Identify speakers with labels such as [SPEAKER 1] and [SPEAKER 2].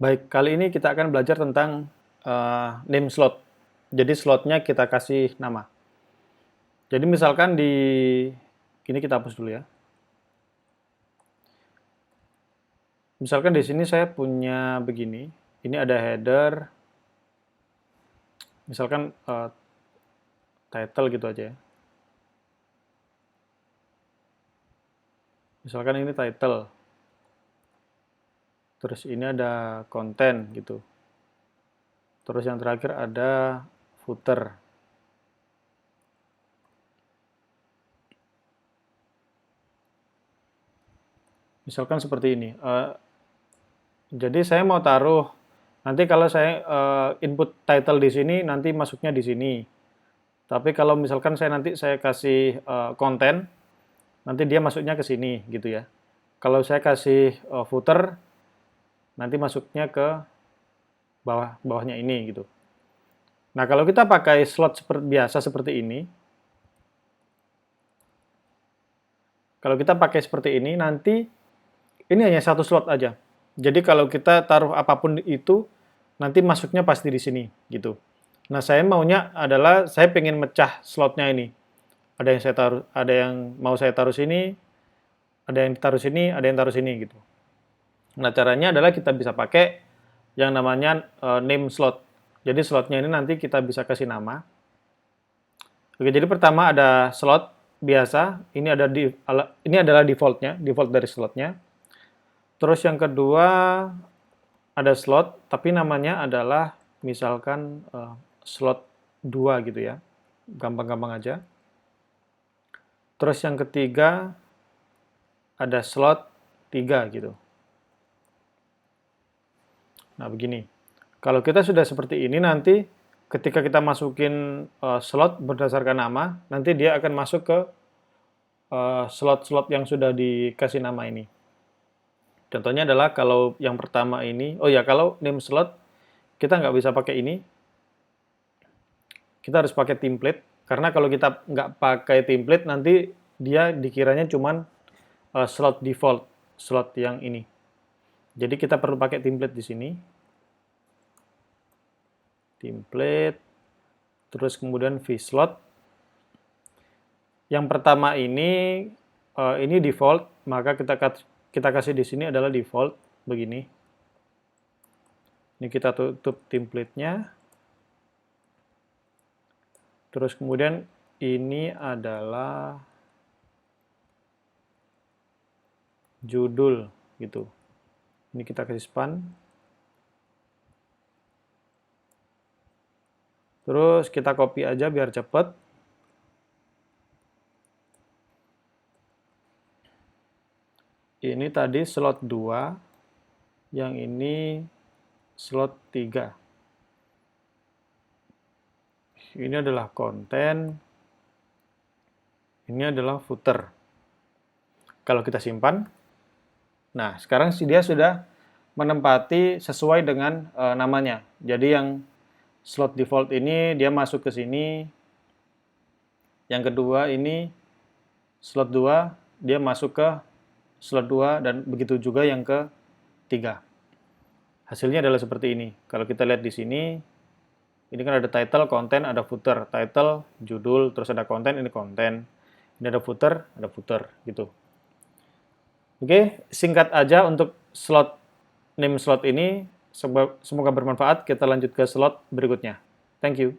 [SPEAKER 1] Baik, kali ini kita akan belajar tentang name slot. Jadi slotnya kita kasih nama. Jadi misalkan ini kita hapus dulu ya. Misalkan di sini saya punya begini. Ini ada header. Misalkan title gitu aja ya. Misalkan ini title. Terus ini ada konten gitu. Terus yang terakhir ada footer. Misalkan seperti ini. Jadi saya mau taruh, nanti kalau saya input title di sini, nanti masuknya di sini. Tapi kalau misalkan nanti saya kasih konten, nanti dia masuknya ke sini gitu ya. Kalau saya kasih footer, nanti masuknya ke bawahnya ini gitu. Nah, kalau kita pakai slot seperti biasa seperti ini, kalau kita pakai seperti ini, nanti ini hanya satu slot aja. Jadi kalau kita taruh apapun itu, nanti masuknya pasti di sini gitu. Nah, saya maunya adalah saya pengen mecah slotnya ini. Ada yang mau saya taruh sini, ada yang taruh sini, ada yang taruh sini gitu. Nah, caranya adalah kita bisa pakai yang namanya name slot. Jadi slotnya ini nanti kita bisa kasih nama. Oke, jadi pertama ada slot biasa. Ini adalah defaultnya, default dari slotnya. Terus yang kedua ada slot, tapi namanya adalah misalkan slot 2 gitu ya. Gampang-gampang aja. Terus yang ketiga ada slot 3 gitu. Nah, begini. Kalau kita sudah seperti ini, nanti ketika kita masukin slot berdasarkan nama, nanti dia akan masuk ke slot-slot yang sudah dikasih nama ini. Contohnya adalah kalau yang pertama ini, kalau name slot, kita nggak bisa pakai ini. Kita harus pakai template, karena kalau kita nggak pakai template, nanti dia dikiranya cuman slot default, slot yang ini. Jadi kita perlu pakai template di sini. Template, terus kemudian vslot. Yang pertama ini default, maka kita kasih di sini adalah default begini. Ini kita tutup template-nya. Terus kemudian ini adalah judul gitu. Ini kita kasih span. Terus kita copy aja biar cepet. Ini tadi slot 2, yang ini slot 3. Ini adalah konten, ini adalah footer. Kalau kita simpan, nah sekarang dia sudah menempati sesuai dengan namanya. Jadi yang slot default ini dia masuk ke sini. Yang kedua ini slot 2, dia masuk ke slot 2, dan begitu juga yang ketiga. Hasilnya adalah seperti ini. Kalau kita lihat di sini, ini kan ada title, konten, ada footer. Title, judul, terus ada konten, ini konten. Ini ada footer gitu. Oke, singkat aja untuk slot name slot ini. Semoga bermanfaat. Kita lanjut ke slot berikutnya. Thank you.